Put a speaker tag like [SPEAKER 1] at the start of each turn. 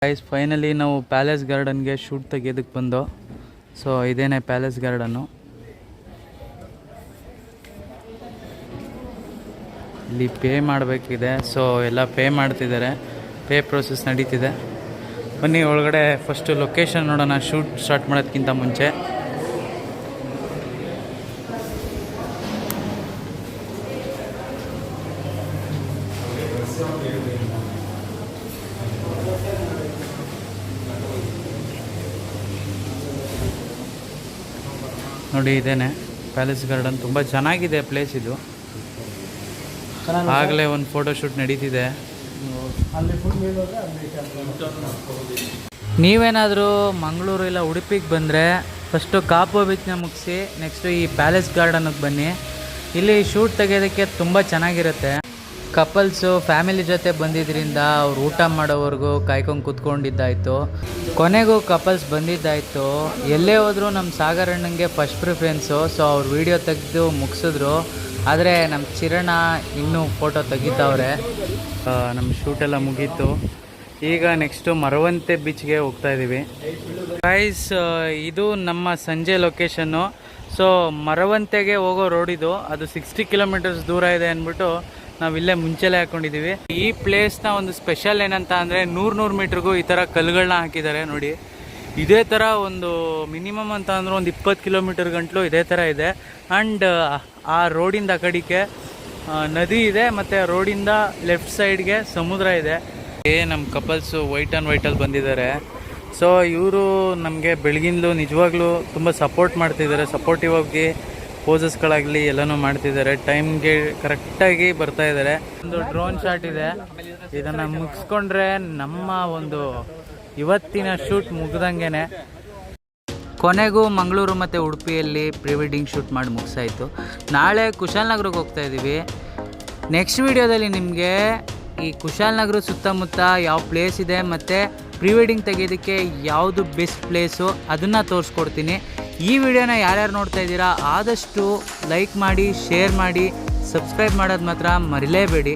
[SPEAKER 1] Guys finally ನಾವು palace ಗಾರ್ಡನ್ಗೆ shoot ತೆಗೆಯೋದಕ್ಕೆ ಬಂದು. So ಇದೇನೆ ಪ್ಯಾಲೇಸ್ ಗಾರ್ಡನ್ನು. ಇಲ್ಲಿ ಪೇ ಮಾಡಬೇಕಿದೆ. ಸೊ ಎಲ್ಲ ಪೇ ಮಾಡ್ತಿದ್ದಾರೆ, ಪೇ ಪ್ರೋಸೆಸ್ ನಡೀತಿದೆ. ಬನ್ನಿ ಒಳಗಡೆ ಫಸ್ಟು ಲೊಕೇಶನ್ ನೋಡೋಣ ಶೂಟ್ ಸ್ಟಾರ್ಟ್ ಮಾಡೋದಕ್ಕಿಂತ ಮುಂಚೆ. ನೋಡಿ ಇದೇನೆ ಪ್ಯಾಲೇಸ್ ಗಾರ್ಡನ್. ತುಂಬ ಚೆನ್ನಾಗಿದೆ ಪ್ಲೇಸ್ ಇದು. ಆಗಲೇ ಒಂದು ಫೋಟೋ ಶೂಟ್ ನಡೀತಿದೆ. ನೀವೇನಾದರೂ ಮಂಗಳೂರು ಇಲ್ಲ ಉಡುಪಿಗೆ ಬಂದರೆ ಫಸ್ಟು ಕಾಪು ಬೀಚ್ನ ಮುಗಿಸಿ ನೆಕ್ಸ್ಟು ಈ ಪ್ಯಾಲೇಸ್ ಗಾರ್ಡನ್ಗೆ ಬನ್ನಿ. ಇಲ್ಲಿ ಶೂಟ್ ತೆಗೆಯೋದಕ್ಕೆ ತುಂಬ ಚೆನ್ನಾಗಿರುತ್ತೆ. ಕಪಲ್ಸು ಫ್ಯಾಮಿಲಿ ಜೊತೆ ಬಂದಿದ್ದರಿಂದ ಅವ್ರು ಊಟ ಮಾಡೋವರೆಗೂ ಕಾಯ್ಕೊಂಡು ಕೂತ್ಕೊಂಡಿದ್ದಾಯಿತು. ಕೊನೆಗೂ ಕಪಲ್ಸ್ ಬಂದಿದ್ದಾಯಿತು. ಎಲ್ಲೇ ಹೋದರೂ ನಮ್ಮ ಸಾಗರ್ ಅಣ್ಣಂಗೆ ಫಸ್ಟ್ ಪ್ರಿಫರೆನ್ಸು. ಸೊ ಅವ್ರು ವೀಡಿಯೋ ತೆಗೆದು ಮುಗಿಸಿದ್ರು. ಆದರೆ ನಮ್ಮ ಚಿರಣ ಇನ್ನೂ ಫೋಟೋ ತೆಗಿತಾವ್ರೆ. ನಮ್ಮ ಶೂಟೆಲ್ಲ ಮುಗೀತು. ಈಗ ನೆಕ್ಸ್ಟು ಮರವಂತೆ ಬೀಚ್ಗೆ ಹೋಗ್ತಾಯಿದ್ದೀವಿ. ಗೈಸ್ ಇದು ನಮ್ಮ ಸಂಜೆ ಲೊಕೇಶನ್ನು. ಸೊ ಮರವಂತೆಗೆ ಹೋಗೋ ರೋಡಿದು. ಅದು 60 ಕಿಲೋಮೀಟರ್ಸ್ ದೂರ ಇದೆ ಅಂದ್ಬಿಟ್ಟು ನಾವು ಇಲ್ಲೇ ಮುಂಚೆಲೇ ಹಾಕ್ಕೊಂಡಿದ್ದೀವಿ. ಈ ಪ್ಲೇಸ್ನ ಒಂದು ಸ್ಪೆಷಲ್ ಏನಂತ ಅಂದರೆ 100 ಮೀಟ್ರಿಗೂ ಈ ಥರ ಕಲ್ಲುಗಳನ್ನ ಹಾಕಿದ್ದಾರೆ ನೋಡಿ. ಇದೇ ಥರ ಒಂದು ಮಿನಿಮಮ್ ಅಂತ ಅಂದ್ರೆ ಒಂದು 20 ಕಿಲೋಮೀಟರ್ ಗಂಟಲು ಇದೇ ಥರ ಇದೆ. ಆ್ಯಂಡ್ ಆ ರೋಡಿಂದ ಆ ಕಡೆಗೆ ನದಿ ಇದೆ, ಮತ್ತು ರೋಡಿಂದ ಲೆಫ್ಟ್ ಸೈಡ್ಗೆ ಸಮುದ್ರ ಇದೆ. ನಮ್ಮ ಕಪಲ್ಸು ವೈಟ್ ಆ್ಯಂಡ್ ವೈಟಲ್ಲಿ ಬಂದಿದ್ದಾರೆ. ಸೊ ಇವರು ನಮಗೆ ಬೆಳಗಿಂದಲೂ ನಿಜವಾಗ್ಲೂ ತುಂಬ ಸಪೋರ್ಟ್ ಮಾಡ್ತಿದ್ದಾರೆ. ಸಪೋರ್ಟಿವ್ ಆಗಿ ಪೋಸಸ್ಗಳಾಗಲಿ ಎಲ್ಲನೂ ಮಾಡ್ತಿದ್ದಾರೆ. ಟೈಮ್ಗೆ ಕರೆಕ್ಟಾಗಿ ಬರ್ತಾ ಇದ್ದಾರೆ. ಒಂದು ಡ್ರೋನ್ ಶಾಟ್ ಇದೆ. ಇದನ್ನು ಮುಗಿಸ್ಕೊಂಡ್ರೆ ನಮ್ಮ ಒಂದು ಇವತ್ತಿನ ಶೂಟ್ ಮುಗ್ದಂಗೆ. ಕೊನೆಗೂ ಮಂಗಳೂರು ಮತ್ತು ಉಡುಪಿಯಲ್ಲಿ ಪ್ರೀ ವೆಡ್ಡಿಂಗ್ ಶೂಟ್ ಮಾಡಿ ಮುಗಿಸಾಯಿತು. ನಾಳೆ ಕುಶಾಲನಗರಕ್ಕೆ ಹೋಗ್ತಾ ಇದ್ದೀವಿ. ನೆಕ್ಸ್ಟ್ ವಿಡಿಯೋದಲ್ಲಿ ನಿಮಗೆ ಈ ಕುಶಾಲನಗರ ಸುತ್ತಮುತ್ತ ಯಾವ ಪ್ಲೇಸ್ ಇದೆ ಮತ್ತು ಪ್ರೀ ವೆಡ್ಡಿಂಗ್ ತೆಗೆಯೋದಕ್ಕೆ ಯಾವುದು ಬೆಸ್ಟ್ ಪ್ಲೇಸು ಅದನ್ನು ತೋರಿಸ್ಕೊಡ್ತೀನಿ. ಈ ವಿಡಿಯೋನ ಯಾರ್ಯಾರು ನೋಡ್ತಾ ಇದ್ದೀರಾ ಆದಷ್ಟು ಲೈಕ್ ಮಾಡಿ, ಶೇರ್ ಮಾಡಿ, ಸಬ್ಸ್ಕ್ರೈಬ್ ಮಾಡೋದು ಮಾತ್ರ ಮರಿಲೇಬೇಡಿ.